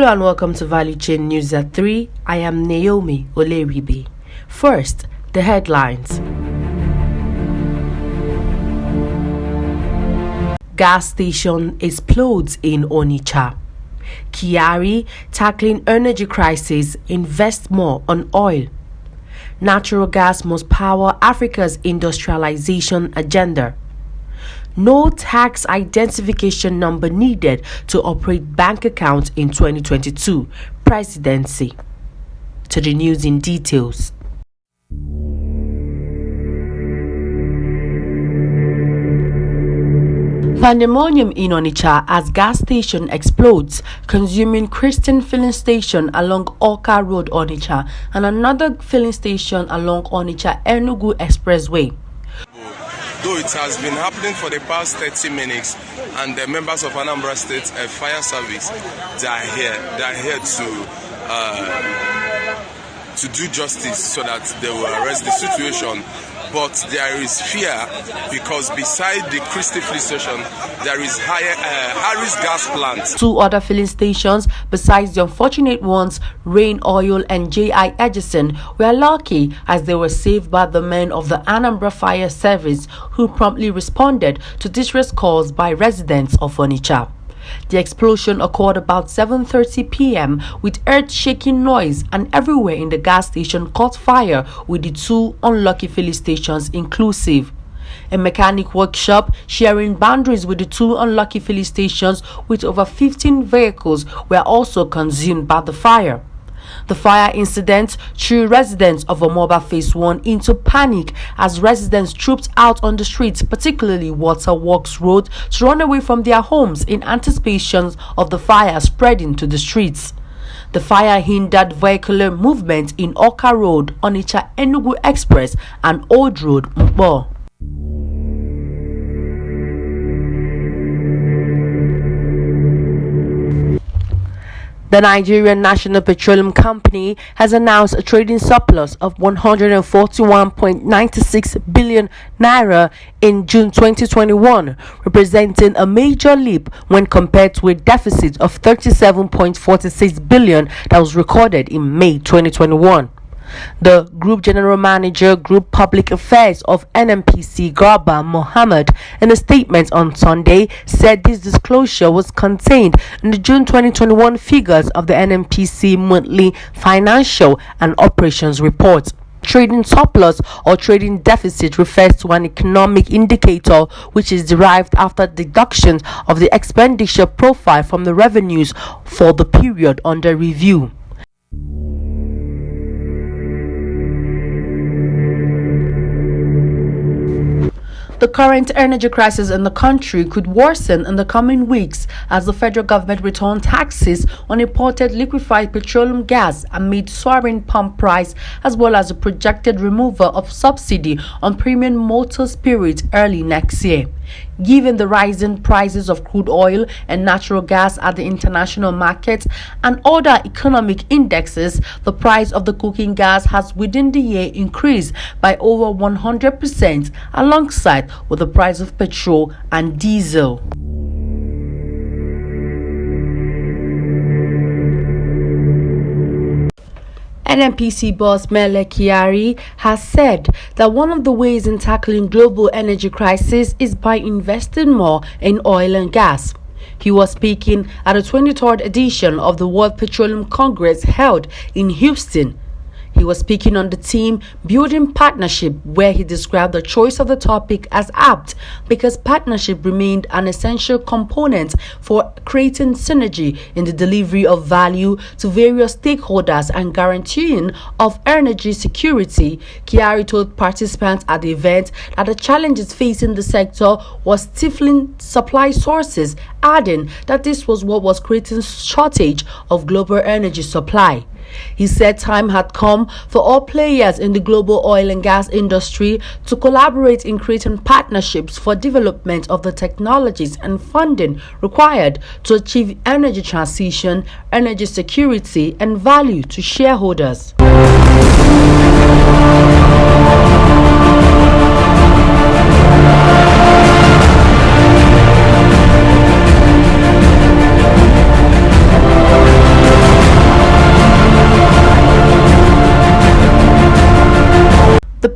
Hello and welcome to Valuechain News at 3. I am Naomi Oleribe. First, the headlines. Gas station explodes in Onitsha. Kyari tackling energy crisis, invest more on oil. Natural gas must power Africa's industrialization agenda. No tax identification number needed to operate bank accounts in 2022 presidency. To the news in details. Pandemonium in Onitsha as gas station explodes, consuming Christian filling station along Oka Road, Onitsha, and another filling station along Onitsha Enugu Expressway. Though it has been happening for the past 30 minutes, and the members of Anambra State Fire Service, they are here to do justice so that they will arrest the situation. But there is fear because beside the Christie filling station, there is Harris gas plant. Two other filling stations besides the unfortunate ones, Rain Oil and J.I. Edison, were lucky as they were saved by the men of the Anambra Fire Service, who promptly responded to distress calls by residents of Onitsha. The explosion occurred about 7:30 p.m. with earth-shaking noise, and everywhere in the gas station caught fire, with the two unlucky filling stations inclusive. A mechanic workshop sharing boundaries with the two unlucky filling stations with over 15 vehicles were also consumed by the fire. The fire incident threw residents of Omoba Phase 1 into panic as residents trooped out on the streets, particularly Waterworks Road, to run away from their homes in anticipation of the fire spreading to the streets. The fire hindered vehicular movement in Oka Road, Onitsha Enugu Express, and Old Road, Mpo. The Nigerian National Petroleum Company has announced a trading surplus of 141.96 billion naira in June 2021, representing a major leap when compared to a deficit of 37.46 billion that was recorded in May 2021. The Group General Manager, Group Public Affairs of NNPC, Garba Mohammed, in a statement on Sunday, said this disclosure was contained in the June 2021 figures of the NNPC monthly financial and operations report. Trading surplus or trading deficit refers to an economic indicator which is derived after deductions of the expenditure profile from the revenues for the period under review. The current energy crisis in the country could worsen in the coming weeks as the federal government returns taxes on imported liquefied petroleum gas amid soaring pump price, as well as the projected removal of subsidy on premium motor spirit early next year. Given the rising prices of crude oil and natural gas at the international market and other economic indexes, the price of the cooking gas has within the year increased by over 100% alongside with the price of petrol and diesel. NNPC boss Mele Kyari has said that one of the ways in tackling global energy crisis is by investing more in oil and gas. He was speaking at the 23rd edition of the World Petroleum Congress held in Houston. He was speaking on the theme Building Partnership, where he described the choice of the topic as apt because partnership remained an essential component for creating synergy in the delivery of value to various stakeholders and guaranteeing of energy security. Kyari told participants at the event that the challenges facing the sector was stifling supply sources, adding that this was what was creating shortage of global energy supply. He said time had come for all players in the global oil and gas industry to collaborate in creating partnerships for development of the technologies and funding required to achieve energy transition, energy security, and value to shareholders.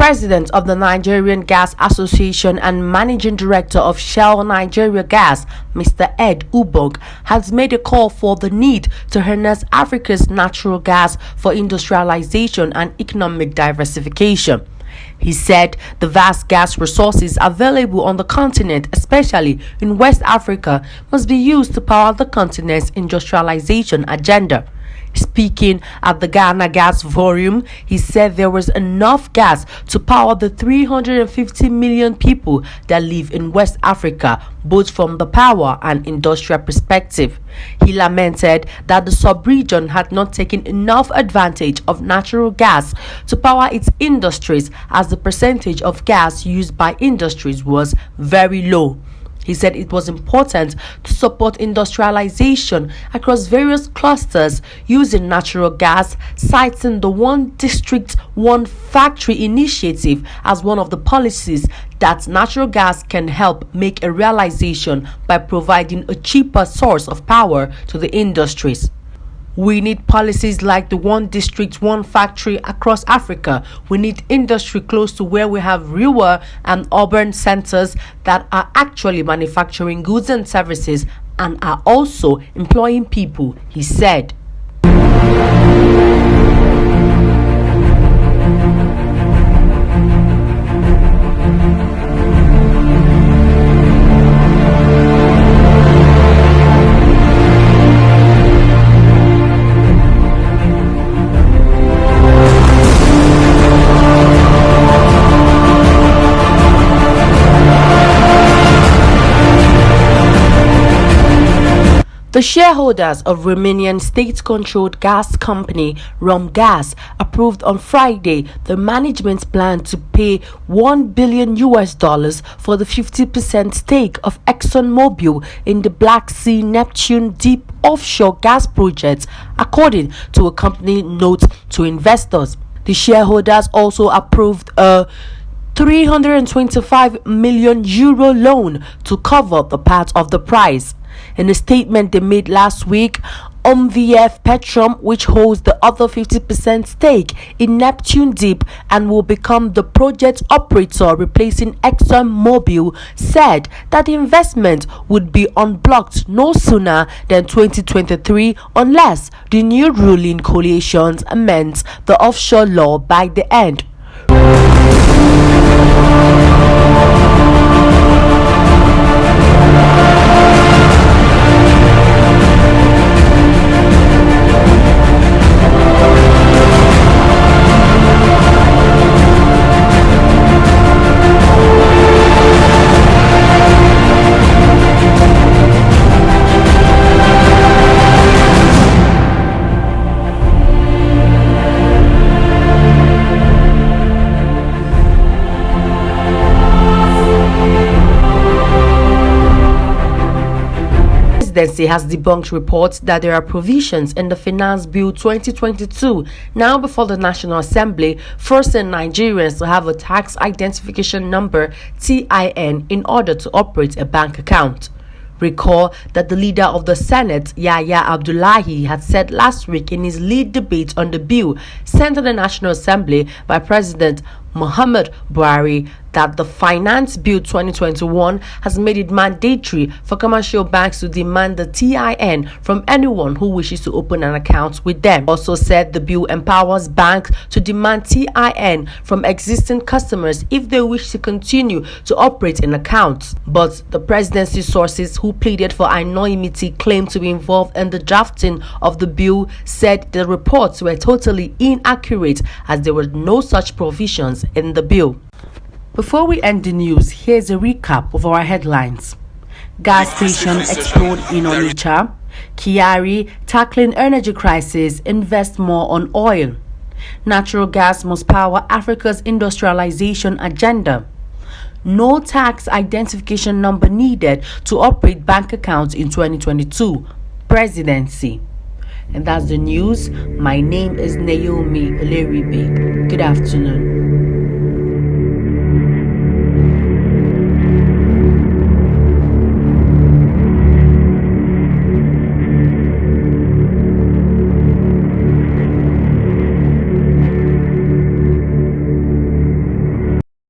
President of the Nigerian Gas Association and Managing Director of Shell Nigeria Gas, Mr. Ed Ubong, has made a call for the need to harness Africa's natural gas for industrialization and economic diversification. He said the vast gas resources available on the continent, especially in West Africa, must be used to power the continent's industrialization agenda. Speaking at the Ghana Gas Forum, he said there was enough gas to power the 350 million people that live in West Africa, both from the power and industrial perspective. He lamented that the sub-region had not taken enough advantage of natural gas to power its industries, as the percentage of gas used by industries was very low. He said it was important to support industrialization across various clusters using natural gas, citing the One District, One Factory initiative as one of the policies that natural gas can help make a realization by providing a cheaper source of power to the industries. We need policies like the One District, One Factory across Africa. We need industry close to where we have rural and urban centers that are actually manufacturing goods and services and are also employing people, he said. The shareholders of Romanian state-controlled gas company Romgaz approved on Friday the management's plan to pay $1 billion for the 50% stake of ExxonMobil in the Black Sea Neptune deep offshore gas project, according to a company note to investors. The shareholders also approved a €325 million loan to cover the part of the price. In a statement they made last week, OMVF Petrom, which holds the other 50% stake in Neptune Deep and will become the project operator replacing ExxonMobil, said that the investment would be unblocked no sooner than 2023 unless the new ruling coalition amends the offshore law by the end. Presidency has debunked reports that there are provisions in the Finance Bill 2022 now before the National Assembly forcing Nigerians to have a tax identification number (TIN) in order to operate a bank account. Recall that the leader of the Senate, Yahya Abdullahi, had said last week in his lead debate on the bill sent to the National Assembly by President Muhammad Buhari that the Finance Bill 2021 has made it mandatory for commercial banks to demand the TIN from anyone who wishes to open an account with them. Also said the bill empowers banks to demand TIN from existing customers if they wish to continue to operate an account. But the presidency sources who pleaded for anonymity claimed to be involved in the drafting of the bill said the reports were totally inaccurate as there were no such provisions in the bill. Before we end the news, here's a recap of our headlines. Gas station explode in Onitsha. Kyari tackling energy crisis, invest more on oil. Natural gas must power Africa's industrialization agenda. No tax identification number needed to operate bank accounts in 2022. Presidency. And that's the news. My name is Naomi Oleribe. Good afternoon.